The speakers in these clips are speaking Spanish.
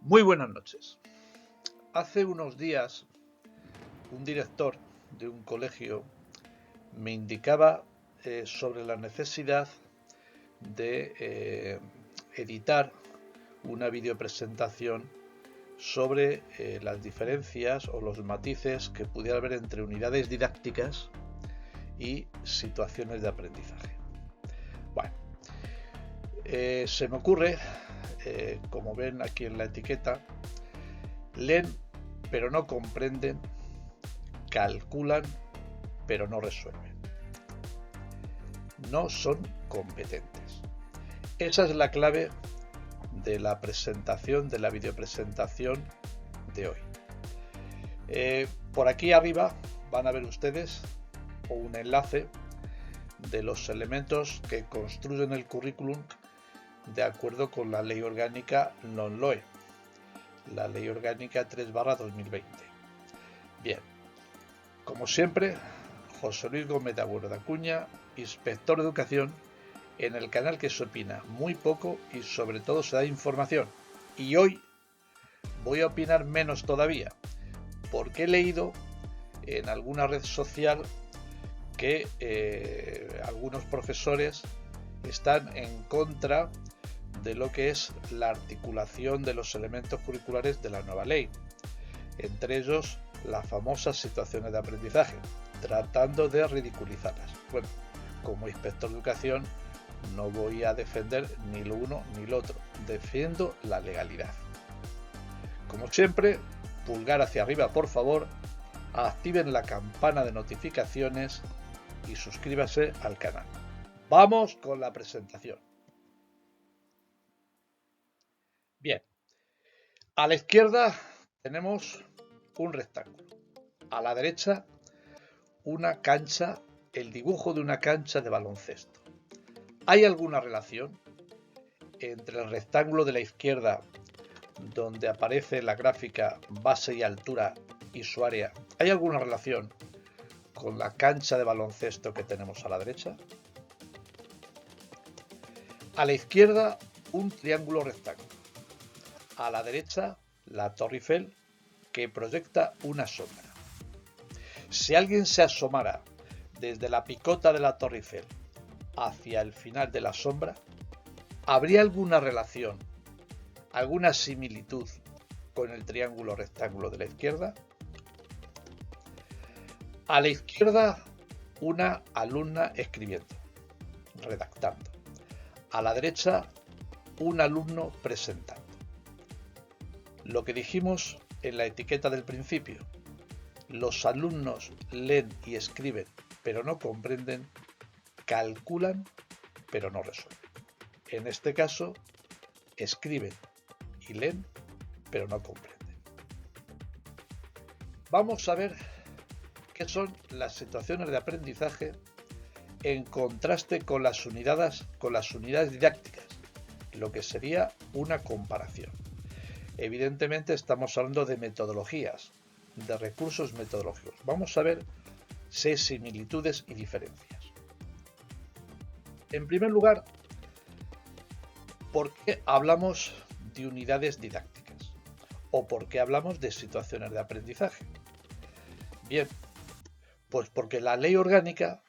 Muy buenas noches. Hace unos días un director de un colegio me indicaba sobre la necesidad de editar una videopresentación sobre las diferencias o los matices que pudiera haber entre unidades didácticas y situaciones de aprendizaje. Bueno, se me ocurre, como ven aquí en la etiqueta, leen pero no comprenden, calculan pero no resuelven. No son competentes. Esa es la clave de la presentación, de la videopresentación de hoy. Por aquí arriba van a ver ustedes un enlace de los elementos que construyen el currículum de acuerdo con la Ley Orgánica LOMLOE, la Ley Orgánica 3/2020. Bien, como siempre, José Luis Gómez de Agüero de Acuña, inspector de educación, en el canal que se opina muy poco y sobre todo se da información. Y hoy voy a opinar menos todavía, porque he leído en alguna red social que algunos profesores están en contra de lo que es la articulación de los elementos curriculares de la nueva ley, entre ellos las famosas situaciones de aprendizaje, tratando de ridiculizarlas. Bueno, como inspector de educación no voy a defender ni lo uno ni lo otro, defiendo la legalidad. Como siempre, pulgar hacia arriba por favor, activen la campana de notificaciones y suscríbase al canal. Vamos con la presentación. Bien, a la izquierda tenemos un rectángulo, a la derecha una cancha, el dibujo de una cancha de baloncesto. ¿Hay alguna relación entre el rectángulo de la izquierda, donde aparece la gráfica base y altura y su área? ¿Hay alguna relación con la cancha de baloncesto que tenemos a la derecha? A la izquierda un triángulo rectángulo, a la derecha la Torre Eiffel que proyecta una sombra. Si alguien se asomara desde la picota de la Torre Eiffel hacia el final de la sombra, ¿habría alguna relación, alguna similitud con el triángulo rectángulo de la izquierda? A la izquierda una alumna escribiendo, redactando. A la derecha un alumno presentando. Lo que dijimos en la etiqueta del principio, los alumnos leen y escriben pero no comprenden, calculan pero no resuelven. En este caso, escriben y leen pero no comprenden. Vamos a ver qué son las situaciones de aprendizaje en contraste con las unidades didácticas, lo que sería una comparación. Evidentemente estamos hablando de metodologías, de recursos metodológicos. Vamos a ver si hay similitudes y diferencias. En primer lugar, ¿por qué hablamos de unidades didácticas? ¿O por qué hablamos de situaciones de aprendizaje? Bien, pues porque la ley orgánica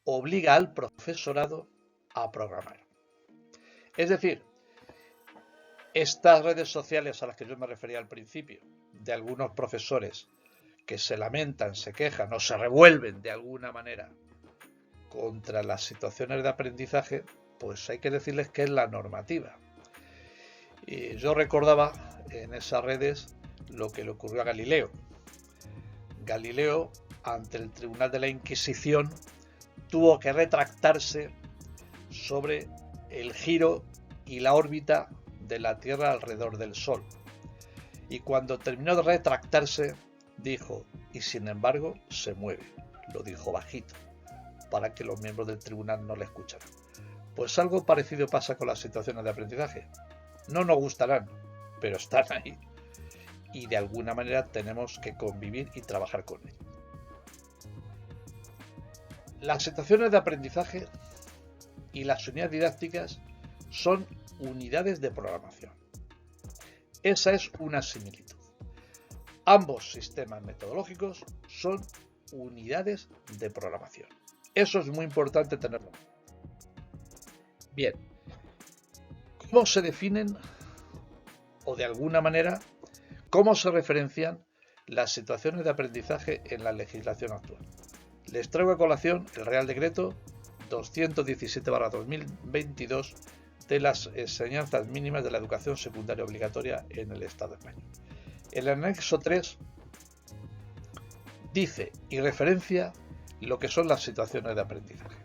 obliga al profesorado a programar. Es decir, estas redes sociales a las que yo me refería al principio, de algunos profesores que se lamentan, se quejan o se revuelven de alguna manera contra las situaciones de aprendizaje, pues hay que decirles que es la normativa. Y yo recordaba en esas redes lo que le ocurrió a Galileo. Galileo, ante el Tribunal de la Inquisición, tuvo que retractarse sobre el giro y la órbita de la Tierra alrededor del Sol. Y cuando terminó de retractarse, dijo, y sin embargo se mueve. Lo dijo bajito, para que los miembros del tribunal no le escucharan. Pues algo parecido pasa con las situaciones de aprendizaje. No nos gustarán, pero están ahí. Y de alguna manera tenemos que convivir y trabajar con ellos. Las situaciones de aprendizaje y las unidades didácticas son unidades de programación. Esa es una similitud. Ambos sistemas metodológicos son unidades de programación. Eso es muy importante tenerlo. Bien, ¿cómo se definen o de alguna manera cómo se referencian las situaciones de aprendizaje en la legislación actual? Les traigo a colación el Real Decreto 217/2022 de las enseñanzas mínimas de la educación secundaria obligatoria en el Estado español. El anexo 3 dice y referencia lo que son las situaciones de aprendizaje.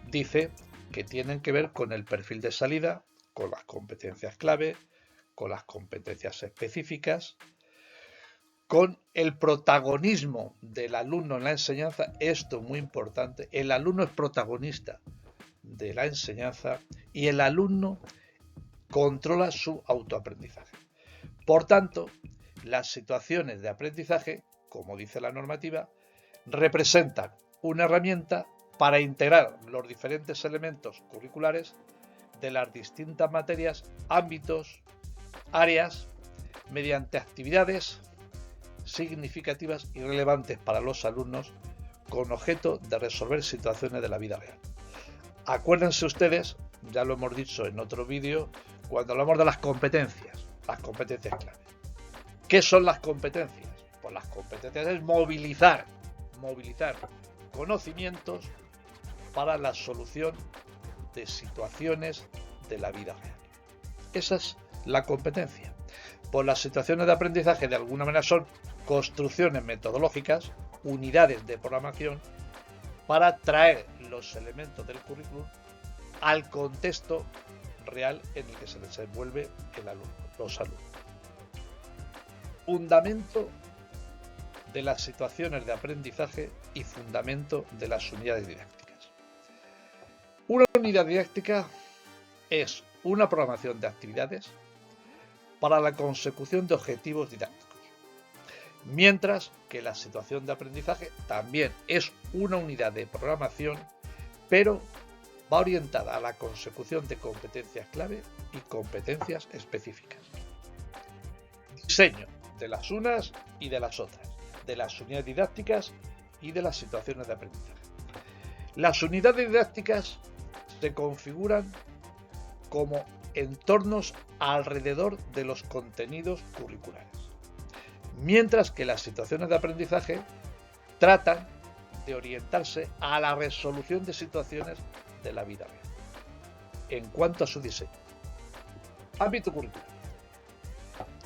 Dice que tienen que ver con el perfil de salida, con las competencias clave, con las competencias específicas, con el protagonismo del alumno en la enseñanza. Esto es muy importante. El alumno es protagonista de la enseñanza y el alumno controla su autoaprendizaje. Por tanto, las situaciones de aprendizaje, como dice la normativa, representan una herramienta para integrar los diferentes elementos curriculares de las distintas materias, ámbitos, áreas, mediante actividades significativas y relevantes para los alumnos con objeto de resolver situaciones de la vida real. Acuérdense ustedes, ya lo hemos dicho en otro vídeo, cuando hablamos de las competencias clave. ¿Qué son las competencias? Pues las competencias es movilizar conocimientos para la solución de situaciones de la vida real. Esa es la competencia. Pues las situaciones de aprendizaje de alguna manera son construcciones metodológicas, unidades de programación para traer los elementos del currículum al contexto real en el que se desenvuelve los alumnos. Fundamento de las situaciones de aprendizaje y fundamento de las unidades didácticas. Una unidad didáctica es una programación de actividades para la consecución de objetivos didácticos, mientras que la situación de aprendizaje también es una unidad de programación, pero va orientada a la consecución de competencias clave y competencias específicas. Diseño de las unas y de las otras, de las unidades didácticas y de las situaciones de aprendizaje. Las unidades didácticas se configuran como entornos alrededor de los contenidos curriculares, mientras que las situaciones de aprendizaje tratan de orientarse a la resolución de situaciones de la vida real. En cuanto a su diseño, ámbito curricular.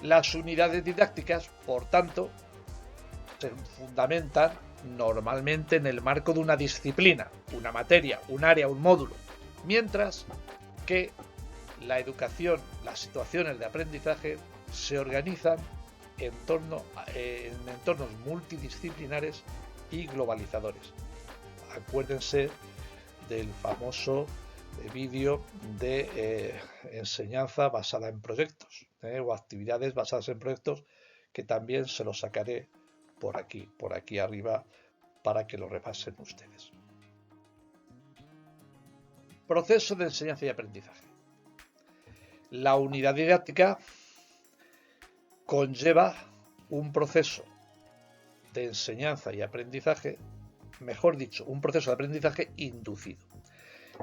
Las unidades didácticas, por tanto, se fundamentan normalmente en el marco de una disciplina, una materia, un área, un módulo, mientras que la educación, las situaciones de aprendizaje se organizan en entornos multidisciplinares y globalizadores. Acuérdense del famoso vídeo de enseñanza basada en proyectos o actividades basadas en proyectos, que también se los sacaré por aquí arriba para que lo repasen ustedes. Proceso de enseñanza y aprendizaje. La unidad didáctica conlleva un proceso de enseñanza y aprendizaje, mejor dicho, un proceso de aprendizaje inducido,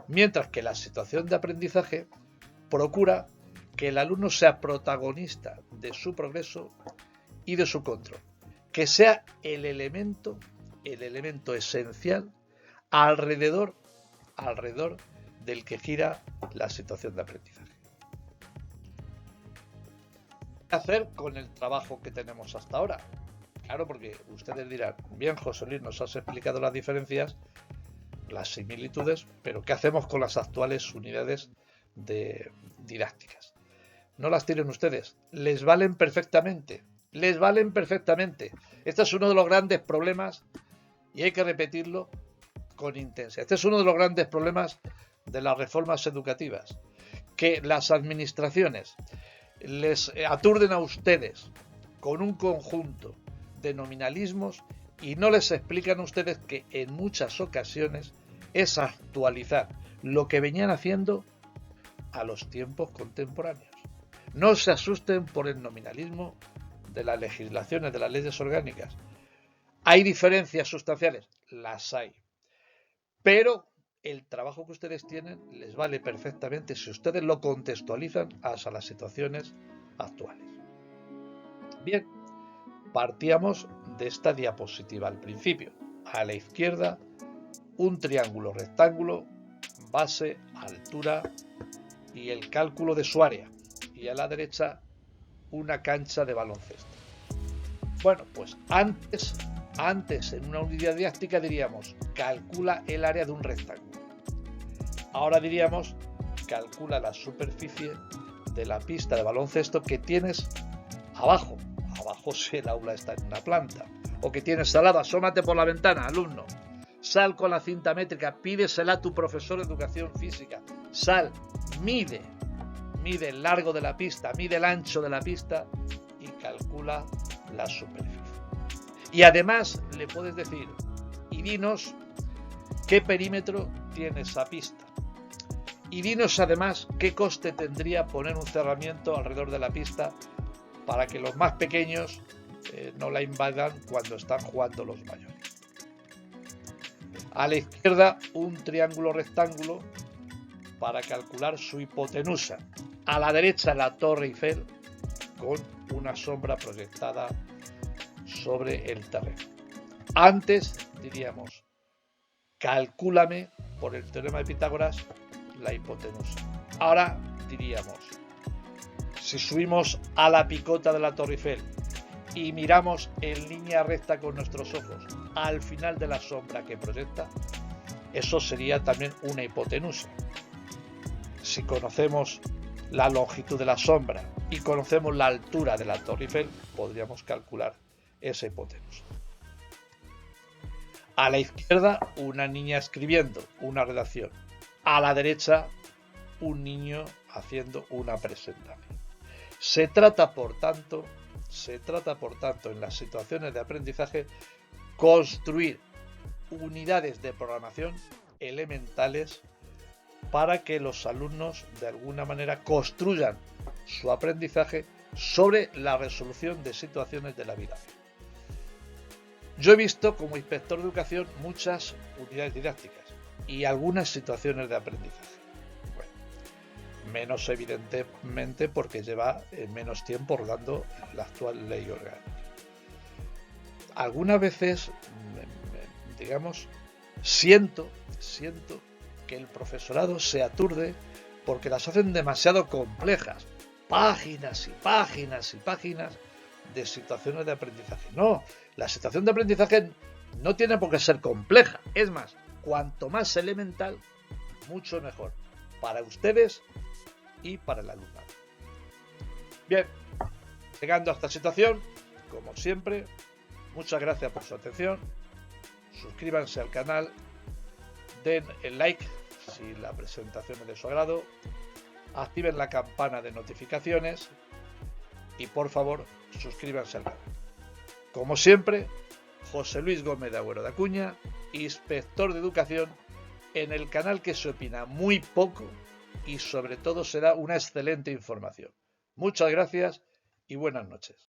mientras que la situación de aprendizaje procura que el alumno sea protagonista de su progreso y de su control, que sea el elemento esencial alrededor del que gira la situación de aprendizaje. ¿Qué hacer con el trabajo que tenemos hasta ahora? Claro, porque ustedes dirán, bien, José Luis, nos has explicado las diferencias, las similitudes, pero ¿qué hacemos con las actuales unidades didácticas? No las tienen ustedes, les valen perfectamente. Este es uno de los grandes problemas, y hay que repetirlo con intensidad. Este es uno de los grandes problemas de las reformas educativas, que las administraciones les aturden a ustedes con un conjunto de nominalismos y no les explican a ustedes que en muchas ocasiones es actualizar lo que venían haciendo a los tiempos contemporáneos. No se asusten por el nominalismo de las legislaciones, de las leyes orgánicas. ¿Hay diferencias sustanciales? Las hay. Pero el trabajo que ustedes tienen les vale perfectamente si ustedes lo contextualizan hasta las situaciones actuales. Bien, partíamos de esta diapositiva al principio. A la izquierda, un triángulo rectángulo, base, altura y el cálculo de su área. Y a la derecha, una cancha de baloncesto. Bueno, pues antes en una unidad didáctica diríamos, calcula el área de un rectángulo. Ahora diríamos, calcula la superficie de la pista de baloncesto que tienes abajo. Abajo si el aula está en una planta. O que tienes al lado, asómate por la ventana, alumno. Sal con la cinta métrica, pídesela a tu profesor de educación física. Sal, mide el largo de la pista, mide el ancho de la pista y calcula la superficie. Y además le puedes decir, y dinos qué perímetro tiene esa pista. Y dinos además qué coste tendría poner un cerramiento alrededor de la pista para que los más pequeños no la invadan cuando están jugando los mayores. A la izquierda, un triángulo rectángulo para calcular su hipotenusa. A la derecha, la Torre Eiffel con una sombra proyectada sobre el terreno. Antes diríamos, calcúlame por el teorema de Pitágoras la hipotenusa. Ahora diríamos, si subimos a la picota de la Torre Eiffel y miramos en línea recta con nuestros ojos al final de la sombra que proyecta, eso sería también una hipotenusa. Si conocemos la longitud de la sombra y conocemos la altura de la Torre Eiffel, podríamos calcular esa hipotenusa. A la izquierda, una niña escribiendo una redacción. A la derecha, un niño haciendo una presentación. Se trata, por tanto, en las situaciones de aprendizaje, construir unidades de programación elementales para que los alumnos de alguna manera construyan su aprendizaje sobre la resolución de situaciones de la vida. Yo he visto como inspector de educación muchas unidades didácticas y algunas situaciones de aprendizaje. Bueno, menos evidentemente porque lleva menos tiempo rodando la actual ley orgánica. Algunas veces, digamos, siento que el profesorado se aturde porque las hacen demasiado complejas. Páginas y páginas y páginas de situaciones de aprendizaje. No, la situación de aprendizaje no tiene por qué ser compleja. Es más, cuanto más elemental, mucho mejor para ustedes y para el alumnado. Bien, llegando a esta situación, como siempre, muchas gracias por su atención. Suscríbanse al canal, den el like si la presentación es de su agrado, activen la campana de notificaciones y por favor suscríbanse al canal. Como siempre, José Luis Gómez de Agüero de Acuña, inspector de educación, en el canal que se opina muy poco y sobre todo se da una excelente información. Muchas gracias y buenas noches.